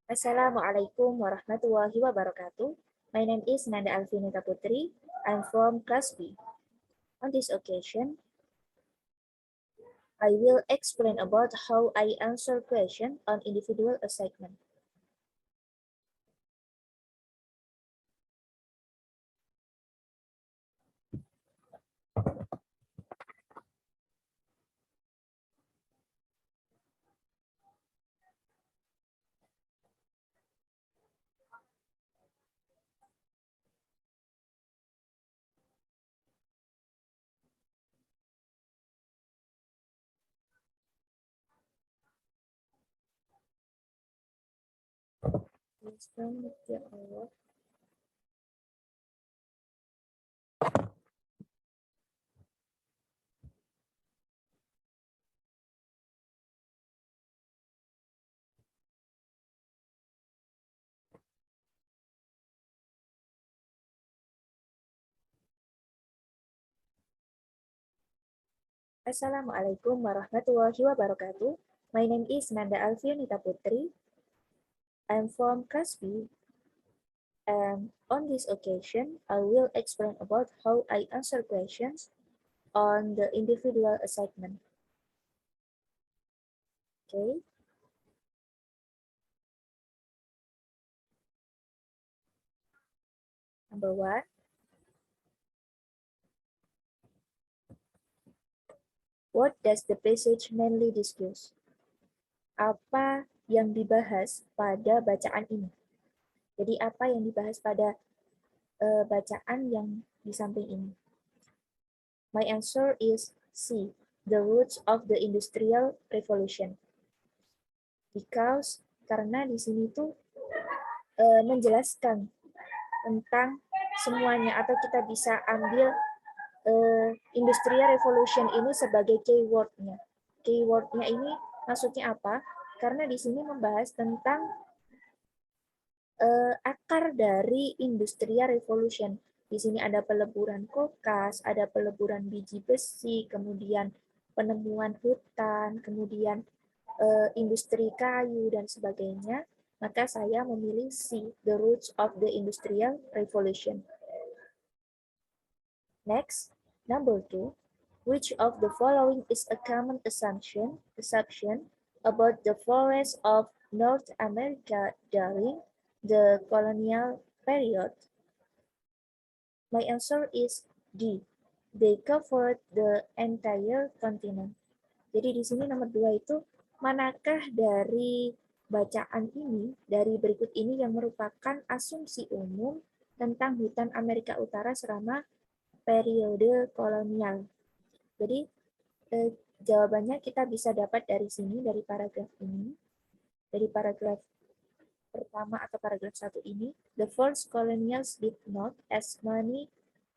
Assalamualaikum warahmatullahi wabarakatuh. My name is Nanda Alvinita Putri. I'm from class B. On this occasion, I will explain about how I answer questions on individual assignment. Assalamualaikum warahmatullahi wabarakatuh. My name is Nanda Alvinita Putri. I'm from class B. And on this occasion, I will explain about how I answer questions on the individual assignment. Okay. Number one, what does the passage mainly discuss? Apa yang dibahas pada bacaan ini? Jadi apa yang dibahas pada bacaan yang di samping ini? My answer is C, the roots of the Industrial Revolution. Because karena di sini tuh menjelaskan tentang semuanya, atau kita bisa ambil Industrial Revolution ini sebagai keyword-nya. Keyword-nya ini maksudnya apa? Karena di sini membahas tentang akar dari Industrial Revolution. Di sini ada peleburan kulkas, ada peleburan biji besi, kemudian penemuan hutan, kemudian industri kayu, dan sebagainya. Maka saya memilih C, the roots of the Industrial Revolution. Next, number 2. Which of the following is a common assumption about the forests of North America during the colonial period? My answer is D. They covered the entire continent. Jadi di sini nomor 2 itu, manakah dari bacaan ini, dari berikut ini yang merupakan asumsi umum tentang hutan Amerika Utara selama periode kolonial? Jadi jawabannya kita bisa dapat dari sini, dari paragraf ini, dari paragraf pertama atau paragraf 1 ini. The first colonials did not, as many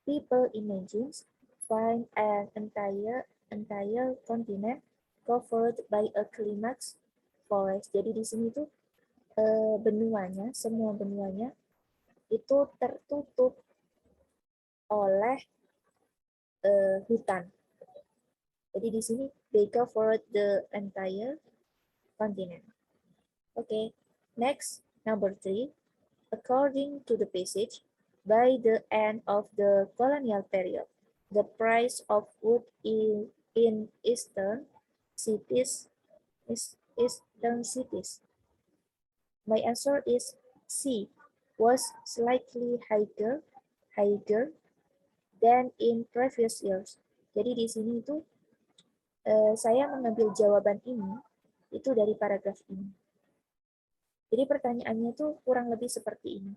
people imagine, find an entire continent covered by a climax forest. Jadi di sini tuh benuanya, semua benuanya itu tertutup oleh hutan. Jadi di sini they covered the entire continent. Okay, next, number 3. According to the passage, by the end of the colonial period, the price of wood in eastern cities My answer is C, was slightly higher than in previous years. Jadi di sini itu saya mengambil jawaban ini itu dari paragraf ini. Jadi pertanyaannya tuh kurang lebih seperti ini.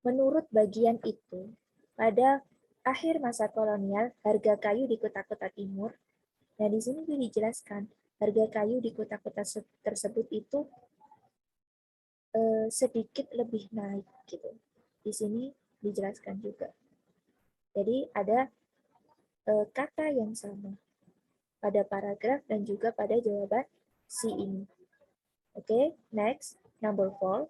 Menurut bagian itu, pada akhir masa kolonial, harga kayu di kota-kota timur, nah di sini dijelaskan, harga kayu di kota-kota tersebut itu sedikit lebih naik gitu. Di sini dijelaskan juga. Jadi ada kata yang sama pada paragraf dan juga pada jawaban C ini. Oke, next, number 4.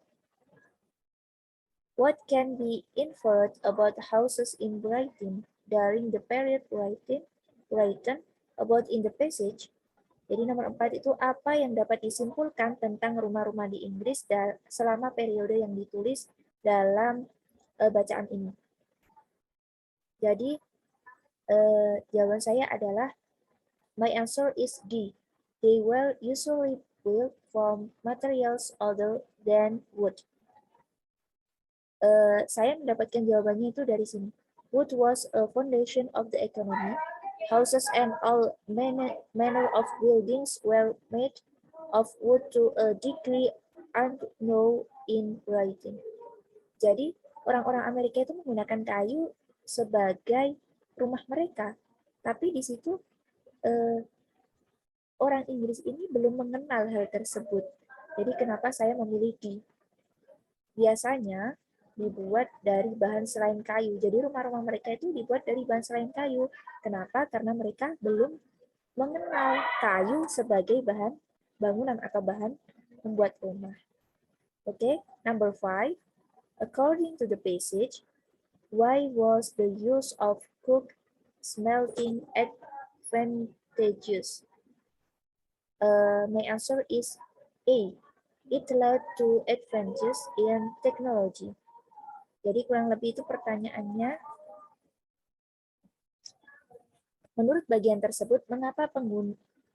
What can be inferred about houses in Brighton during the period written about in the passage? Jadi nomor 4 itu apa yang dapat disimpulkan tentang rumah-rumah di Inggris selama periode yang ditulis dalam bacaan ini. Jadi jawaban saya adalah my answer is D. They were usually built from materials other than wood. Saya mendapatkan jawabannya itu dari sini. Wood was a foundation of the economy. Houses and all manner of buildings were made of wood to a degree unknown in writing. Jadi orang-orang Amerika itu menggunakan kayu sebagai rumah mereka, tapi di situ orang Inggris ini belum mengenal hal tersebut. Jadi kenapa saya memilih D? Biasanya dibuat dari bahan selain kayu. Jadi rumah-rumah mereka itu dibuat dari bahan selain kayu. Kenapa? Karena mereka belum mengenal kayu sebagai bahan bangunan atau bahan membuat rumah. Oke, number 5. According to the passage, why was the use of coke smelting advantageous? My answer is A. It led to advances in technology. Jadi kurang lebih itu pertanyaannya. Menurut bagian tersebut, mengapa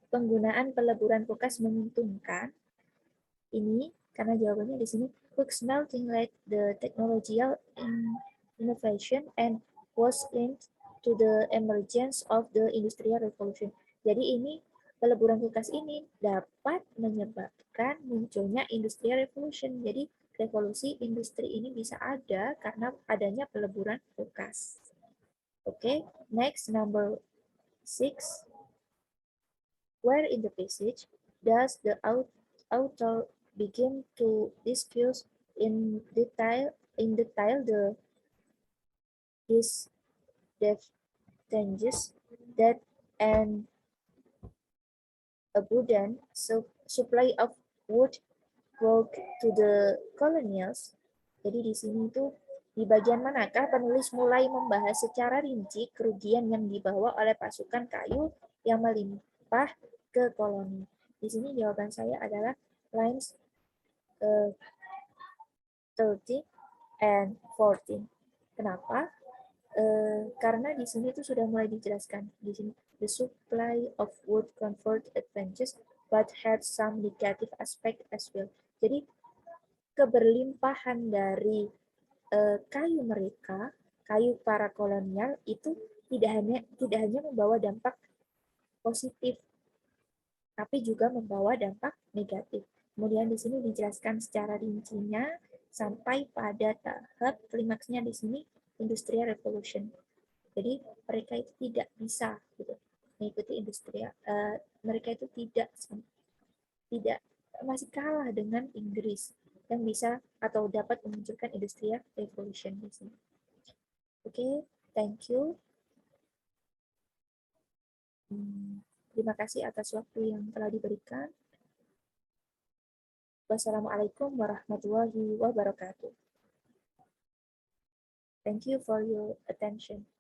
penggunaan peleburan kulkas menguntungkan? Ini karena jawabannya di sini, coke smelting led the technological innovation and was linked to the emergence of the industrial revolution. Jadi ini peleburan kulkas ini dapat menyebabkan munculnya industrial revolution. Jadi revolusi industri ini bisa ada karena adanya peleburan kulkas. Okay, next number 6. Where in the passage does the author begin to discuss in detail the disadvantages that an abundant supply of wood brought to the colonials. Jadi di sini tuh di bagian manakah penulis mulai membahas secara rinci kerugian yang dibawa oleh pasukan kayu yang melimpah ke koloni. Di sini jawaban saya adalah lines 30 and 14. Kenapa? Karena di sini tuh sudah mulai dijelaskan. Di sini the supply of wood conferred advantages but had some negative aspect as well. Jadi keberlimpahan dari kayu mereka, kayu para kolonial itu tidak hanya membawa dampak positif, tapi juga membawa dampak negatif. Kemudian di sini dijelaskan secara rincinya sampai pada tahap klimaksnya di sini Industrial Revolution. Jadi mereka itu tidak bisa gitu mengikuti mereka itu tidak masih kalah dengan Inggris yang bisa atau dapat memunculkan Industrial Revolution di sini. Oke, thank you. Terima kasih atas waktu yang telah diberikan. Wassalamualaikum warahmatullahi wabarakatuh. Thank you for your attention.